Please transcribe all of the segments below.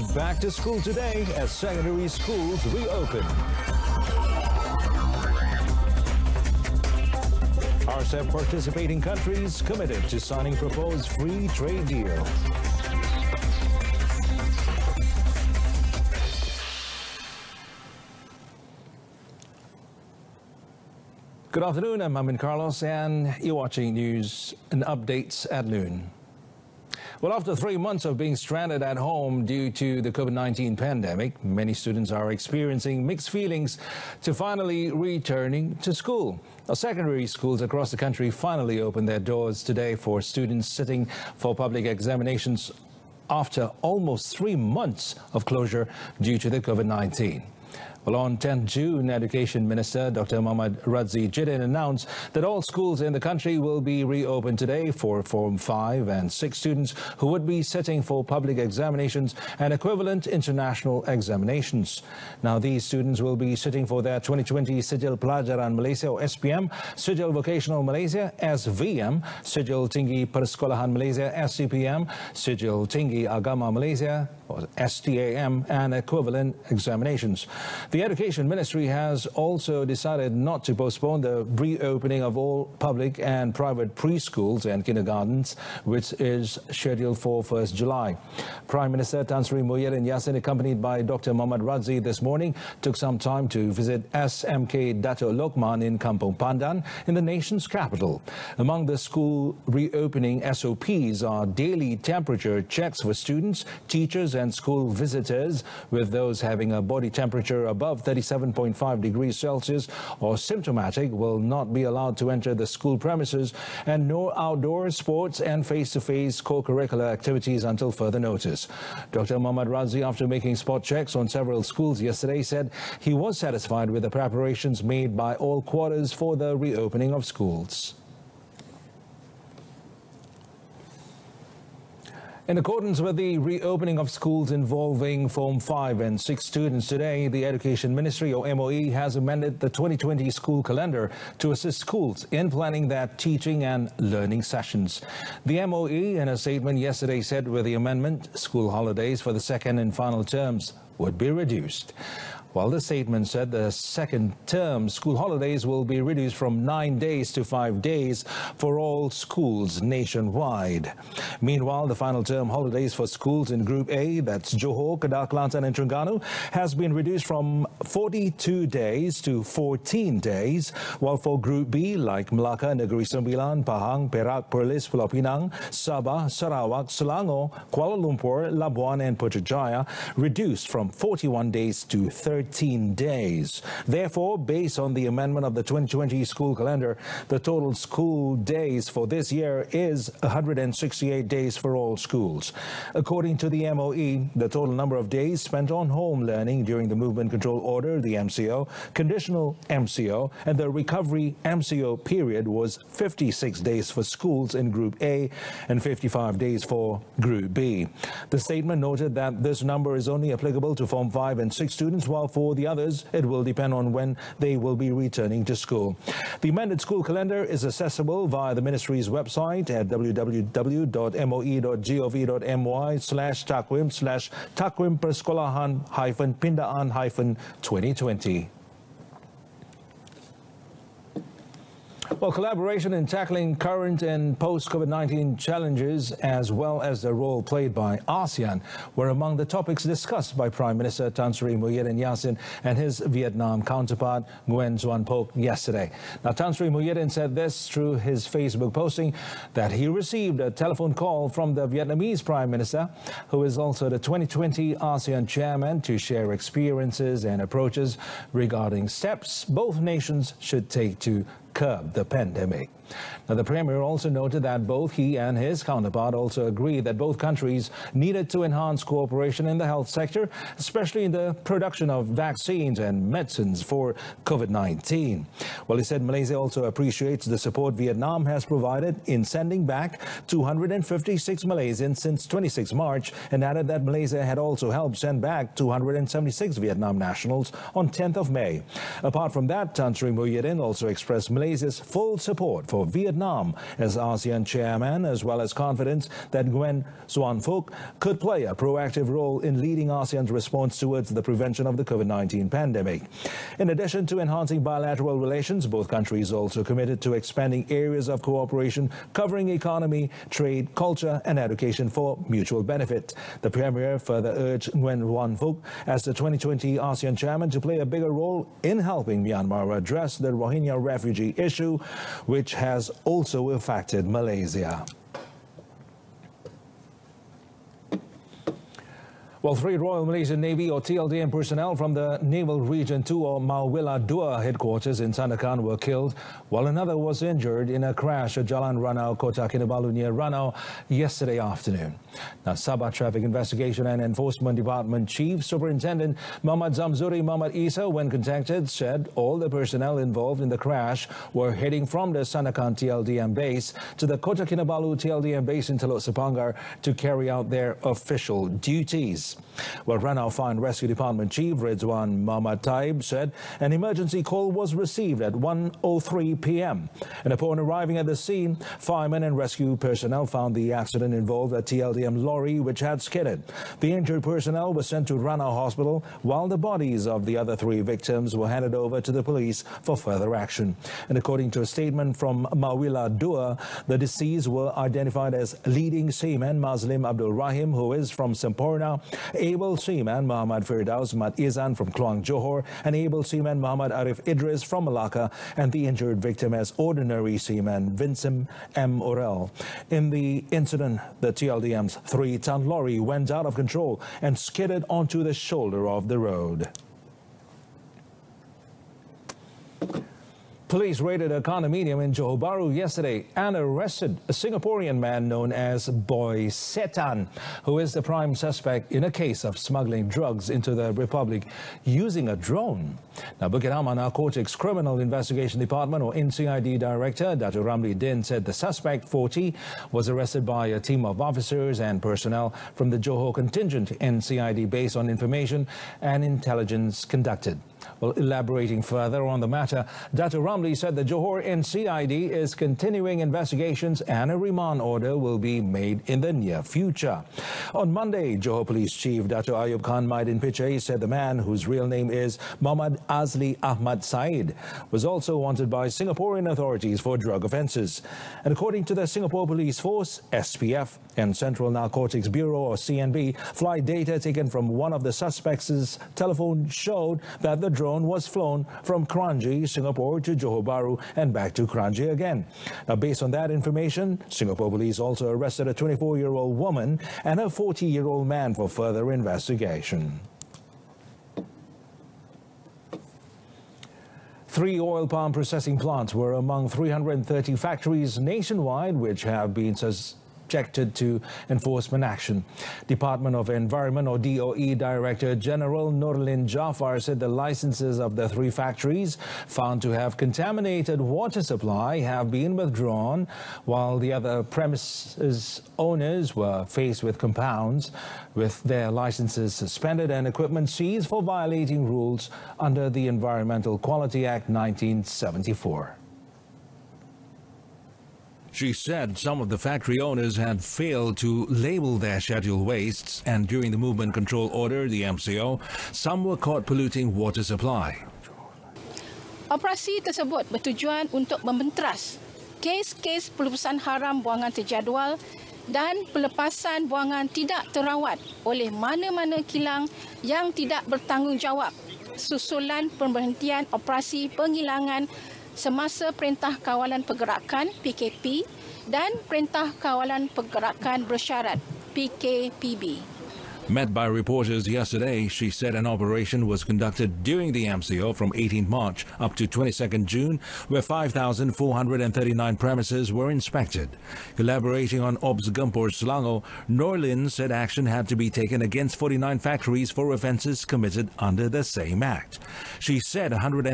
It's back to school today as secondary schools reopen. RCEP participating countries committed to signing proposed free trade deal. Good afternoon, I'm Amin Carlos and you're watching news and updates at noon. Well, after 3 months of being stranded at home due to the COVID-19 pandemic, many students are experiencing mixed feelings to finally returning to school. Now, secondary schools across the country finally opened their doors today for students sitting for public examinations after almost 3 months of closure due to the COVID-19. Well, on 10th June, Education Minister Dr. Mohammad Radzi Jidin announced that all schools in the country will be reopened today for Form 5 and 6 students who would be sitting for public examinations and equivalent international examinations. Now, these students will be sitting for their 2020 Sijil Pelajaran Malaysia or SPM, Sijil Vocational Malaysia SVM, Sijil Tinggi Persekolahan Malaysia SCPM, Sijil Tinggi Agama Malaysia or STAM and equivalent examinations. The Education Ministry has also decided not to postpone the reopening of all public and private preschools and kindergartens, which is scheduled for 1st July. Prime Minister Tan Sri Muhyiddin Yassin, accompanied by Dr. Mohammad Radzi this morning, took some time to visit SMK Dato Lokman in Kampung Pandan in the nation's capital. Among the school reopening SOPs are daily temperature checks for students, teachers and school visitors, with those having a body temperature above 37.5 degrees Celsius or symptomatic will not be allowed to enter the school premises, and no outdoor sports and face-to-face co-curricular activities until further notice. Dr. Mohammad Radzi, after making spot checks on several schools yesterday, said he was satisfied with the preparations made by all quarters for the reopening of schools. In accordance with the reopening of schools involving Form 5 and 6 students today, the Education Ministry or MOE has amended the 2020 school calendar to assist schools in planning their teaching and learning sessions. The MOE in a statement yesterday said with the amendment, school holidays for the second and final terms would be reduced. While the statement said the second term school holidays will be reduced from 9 days to 5 days for all schools nationwide. Meanwhile, the final term holidays for schools in Group A, that's Johor, Kedah, Kelantan and Terengganu, has been reduced from 42 days to 14 days, while for Group B, like Melaka, Negeri Sembilan, Pahang, Perak, Perlis, Pulau Pinang, Sabah, Sarawak, Selangor, Kuala Lumpur, Labuan and Putrajaya, reduced from 41 days to 13 days. Therefore, based on the amendment of the 2020 school calendar, the total school days for this year is 168 days for all schools. According to the MOE, the total number of days spent on home learning during the Movement Control Order, the MCO, Conditional MCO, and the Recovery MCO period was 56 days for schools in Group A and 55 days for Group B. The statement noted that this number is only applicable to Form 5 and 6 students, while for the others, it will depend on when they will be returning to school. The amended school calendar is accessible via the ministry's website at www.moe.gov.my/takwim persekolahan-pindaan-2020. Well, collaboration in tackling current and post-COVID-19 challenges, as well as the role played by ASEAN, were among the topics discussed by Prime Minister Tan Sri Muhyiddin Yassin and his Vietnam counterpart Nguyen Xuan Phuc yesterday. Now, Tan Sri Muhyiddin said this through his Facebook posting that he received a telephone call from the Vietnamese Prime Minister, who is also the 2020 ASEAN chairman, to share experiences and approaches regarding steps both nations should take to curb the pandemic. Now, the Premier also noted that both he and his counterpart also agreed that both countries needed to enhance cooperation in the health sector, especially in the production of vaccines and medicines for COVID-19. Well, he said Malaysia also appreciates the support Vietnam has provided in sending back 256 Malaysians since 26 March and added that Malaysia had also helped send back 276 Vietnam nationals on 10th of May. Apart from that, Tan Sri Muhyiddin also expressed Malaysia's full support for for Vietnam as ASEAN chairman, as well as confidence that Nguyen Xuan Phuc could play a proactive role in leading ASEAN's response towards the prevention of the COVID-19 pandemic. In addition to enhancing bilateral relations, both countries also committed to expanding areas of cooperation covering economy, trade, culture and education for mutual benefit. The Premier further urged Nguyen Xuan Phuc as the 2020 ASEAN chairman to play a bigger role in helping Myanmar address the Rohingya refugee issue, which has also affected Malaysia. Well, 3 Royal Malaysian Navy or TLDM personnel from the Naval Region 2 or Mawila Dua headquarters in Sandakan were killed, while another was injured in a crash at Jalan Ranau, Kota Kinabalu near Ranau yesterday afternoon. Now, Sabah Traffic Investigation and Enforcement Department Chief Superintendent Muhammad Zamzuri Muhammad Isa, when contacted, said all the personnel involved in the crash were heading from the Sandakan TLDM base to the Kota Kinabalu TLDM base in Teluk Sepanggar to carry out their official duties. Well, Ranau Fire and Rescue Department Chief Ridwan Muhammad Taib said an emergency call was received at 1:03 p.m. And upon arriving at the scene, firemen and rescue personnel found the accident involved a TLDM lorry which had skidded. The injured personnel were sent to Ranau Hospital, while the bodies of the other 3 victims were handed over to the police for further action. And according to a statement from Mawila Dua, the deceased were identified as leading seaman Mazlim Abdul Rahim, who is from Semporna, able seaman Muhammad Firdaus Mat Izan from Kluang Johor, and able seaman Muhammad Arif Idris from Malacca, and the injured victim as ordinary seaman Vincent M. Orel. In the incident, the TLDM's 3-ton lorry went out of control and skidded onto the shoulder of the road. Police raided a condominium in Johor Bahru yesterday and arrested a Singaporean man known as Boy Setan, who is the prime suspect in a case of smuggling drugs into the Republic using a drone. Now, Bukit Aman Narcotics Criminal Investigation Department or NCID Director Dato' Ramli Din said the suspect, 40, was arrested by a team of officers and personnel from the Johor contingent NCID based on information and intelligence conducted. Well, elaborating further on the matter, Dato' Ramli said the Johor NCID is continuing investigations and a remand order will be made in the near future. On Monday, Johor Police Chief Dato' Ayub Khan Maidin Pichai said the man, whose real name is Muhammad Azli Ahmad Said, was also wanted by Singaporean authorities for drug offences. And according to the Singapore Police Force, SPF, and Central Narcotics Bureau or CNB, flight data taken from one of the suspects' telephone showed that the drone was flown from Kranji, Singapore to Johor Bahru and back to Kranji again. Now, based on that information, Singapore police also arrested a 24-year-old woman and a 40-year-old man for further investigation. 3 oil palm processing plants were among 330 factories nationwide which have been subjected to enforcement action. Department of Environment or DOE Director General Nurlin Jafar said the licenses of the 3 factories found to have contaminated water supply have been withdrawn, while the other premises owners were faced with compounds with their licenses suspended and equipment seized for violating rules under the Environmental Quality Act 1974. She said some of the factory owners had failed to label their scheduled wastes, and during the Movement Control Order, the MCO, some were caught polluting water supply. Operasi tersebut bertujuan untuk membentras kes-kes pelepasan haram buangan terjadual dan pelepasan buangan tidak terawat oleh mana-mana kilang yang tidak bertanggungjawab susulan pemberhentian operasi penghilangan semasa Perintah Kawalan Pergerakan PKP dan Perintah Kawalan Pergerakan Bersyarat PKPB. Met by reporters yesterday, she said an operation was conducted during the MCO from 18 March up to 22nd June, where 5,439 premises were inspected. Elaborating on Obs Gempur Selangor, Norlin said action had to be taken against 49 factories for offences committed under the same act. She said 125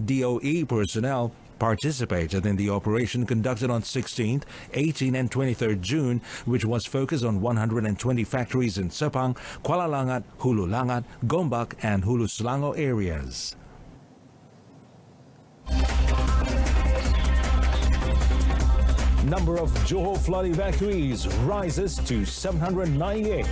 DOE personnel participated in the operation conducted on 16th, 18th and 23rd June, which was focused on 120 factories in Sepang, Kuala Langat, Hulu Langat, Gombak and Hulu Selangor areas. Number of Johor flood evacuees rises to 798.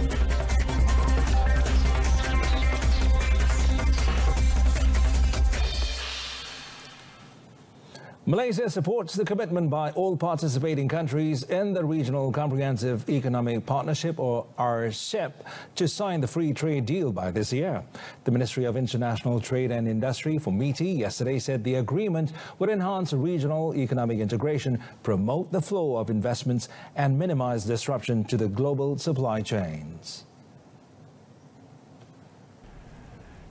Malaysia supports the commitment by all participating countries in the Regional Comprehensive Economic Partnership, or RCEP, to sign the free trade deal by this year. The Ministry of International Trade and Industry for MITI yesterday said the agreement would enhance regional economic integration, promote the flow of investments, and minimize disruption to the global supply chains.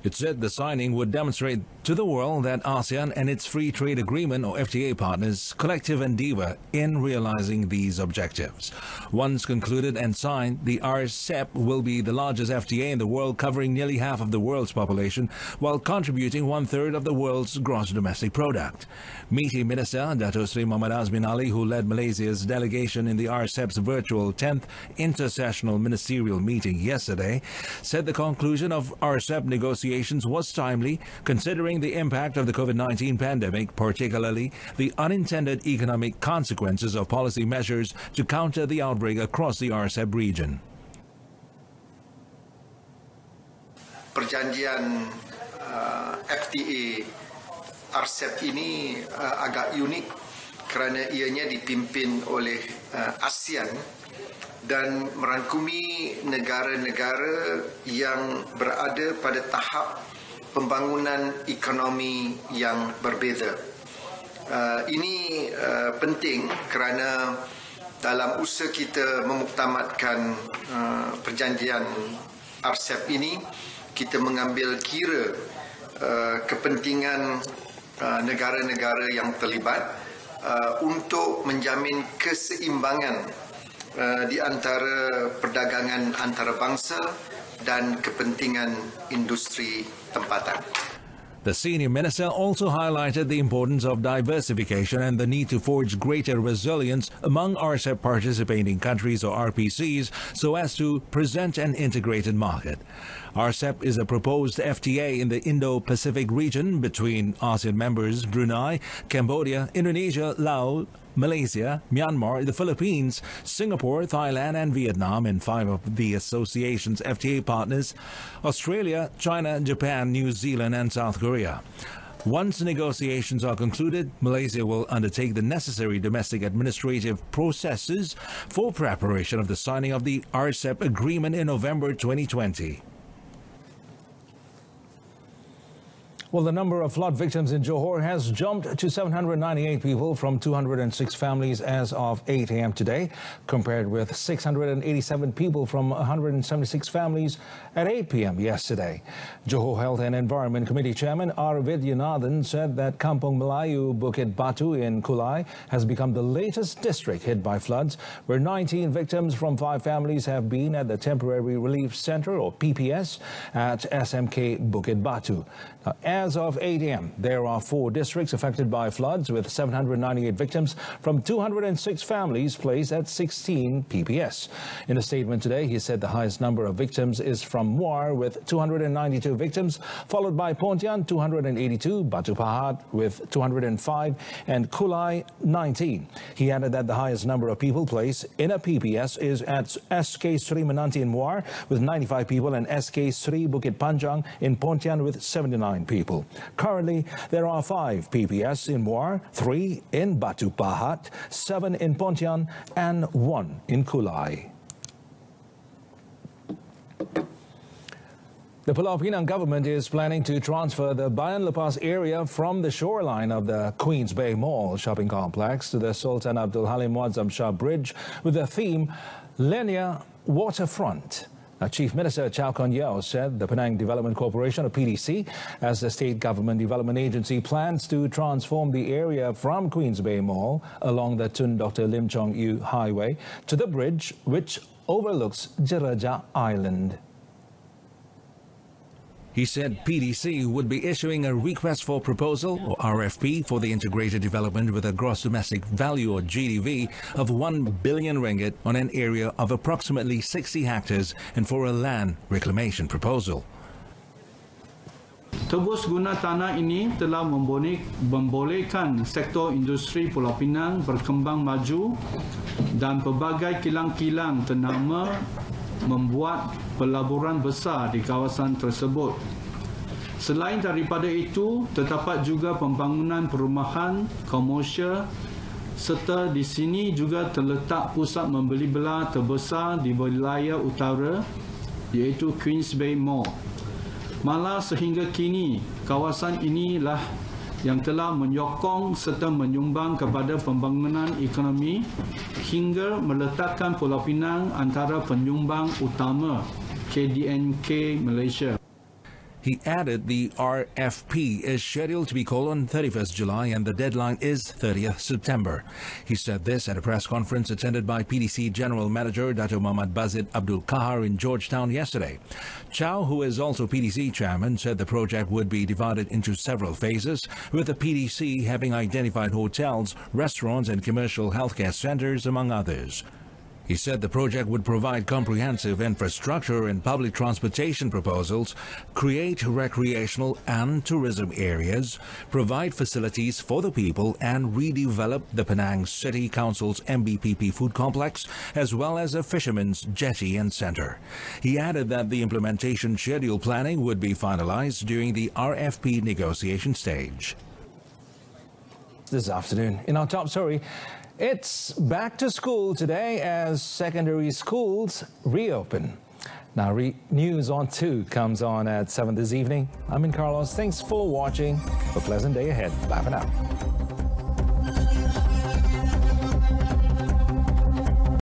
It said the signing would demonstrate to the world that ASEAN and its Free Trade Agreement, or FTA partners' collective endeavor in realizing these objectives. Once concluded and signed, the RCEP will be the largest FTA in the world, covering nearly half of the world's population, while contributing 1/3 of the world's gross domestic product. MITI Minister Dato Sri Muhammad Azmin Ali, who led Malaysia's delegation in the RCEP's virtual 10th intersessional ministerial meeting yesterday, said the conclusion of RCEP negotiations was timely, considering the impact of the COVID-19 pandemic, particularly the unintended economic consequences of policy measures to counter the outbreak across the RCEP region. Perjanjian FTA RCEP ini agak unik kerana ianya dipimpin oleh ASEAN dan merangkumi negara-negara yang berada pada tahap pembangunan ekonomi yang berbeza. Ini penting kerana dalam usaha kita memuktamadkan perjanjian RCEP ini, kita mengambil kira kepentingan negara-negara yang terlibat untuk menjamin keseimbangan di antara perdagangan antarabangsa dan kepentingan industri tempatan. The senior minister also highlighted the importance of diversification and the need to forge greater resilience among RCEP participating countries, or RPCs, so as to present an integrated market. RCEP is a proposed FTA in the Indo-Pacific region between ASEAN members Brunei, Cambodia, Indonesia, Laos, Malaysia, Myanmar, the Philippines, Singapore, Thailand and Vietnam, and 5 of the association's FTA partners, Australia, China, Japan, New Zealand and South Korea. Once negotiations are concluded, Malaysia will undertake the necessary domestic administrative processes for preparation of the signing of the RCEP agreement in November 2020. Well, the number of flood victims in Johor has jumped to 798 people from 206 families as of 8 a.m. today, compared with 687 people from 176 families at 8 p.m. yesterday. Johor Health and Environment Committee Chairman R. Vidyanathan said that Kampung Melayu Bukit Batu in Kulai has become the latest district hit by floods, where 19 victims from 5 families have been at the Temporary Relief Center, or PPS, at SMK Bukit Batu. Now, as of 8 a.m., there are 4 districts affected by floods, with 798 victims from 206 families placed at 16 PPS. In a statement today, he said the highest number of victims is from Muar, with 292 victims, followed by Pontian, 282, Batu Pahat with 205, and Kulai, 19. He added that the highest number of people placed in a PPS is at SK Sri Menanti in Muar, with 95 people, and SK Sri Bukit Panjang in Pontian with 79 people. Currently, there are 5 PPS in Muar, 3 in Batu Pahat, 7 in Pontian, and 1 in Kulai. The Pulau Pinang government is planning to transfer the Bayan Lepas area from the shoreline of the Queens Bay Mall shopping complex to the Sultan Abdul Halim Muazzam Shah Bridge with the theme Linear Waterfront. Now, Chief Minister Chow Kon Yeow said the Penang Development Corporation, or PDC, as the state government development agency, plans to transform the area from Queens Bay Mall along the Tun Dr. Lim Chong Eu Highway to the bridge which overlooks Jeraja Island. He said PDC would be issuing a request for proposal, or RFP, for the integrated development with a gross domestic value, or GDV, of 1 billion ringgit on an area of approximately 60 hectares and for a land reclamation proposal. Tebus guna tanah ini telah membolehkan sektor industri Pulau Pinang berkembang maju dan pelbagai kilang-kilang ternama membuat pelaburan besar di kawasan tersebut. Selain daripada itu, terdapat juga pembangunan perumahan komersial serta di sini juga terletak pusat membeli belah terbesar di wilayah utara iaitu Queens Bay Mall. Malah sehingga kini, kawasan inilah yang telah menyokong serta menyumbang kepada pembangunan ekonomi hingga meletakkan Pulau Pinang antara penyumbang utama KDNK Malaysia. He added the RFP is scheduled to be called on 31st July and the deadline is 30th September. He said this at a press conference attended by PDC General Manager Dato' Muhammad Bazid Abdul Kahar in Georgetown yesterday. Chow, who is also PDC chairman, said the project would be divided into several phases, with the PDC having identified hotels, restaurants and commercial healthcare centers, among others. He said the project would provide comprehensive infrastructure and public transportation proposals, create recreational and tourism areas, provide facilities for the people, and redevelop the Penang City Council's MBPP food complex, as well as a fisherman's jetty and center. He added that the implementation schedule planning would be finalized during the RFP negotiation stage. This afternoon, in our top story, it's back to school today as secondary schools reopen. Now, News on 2 comes on at 7 this evening. I'm in Carlos. Thanks for watching. Have a pleasant day ahead. Bye for now.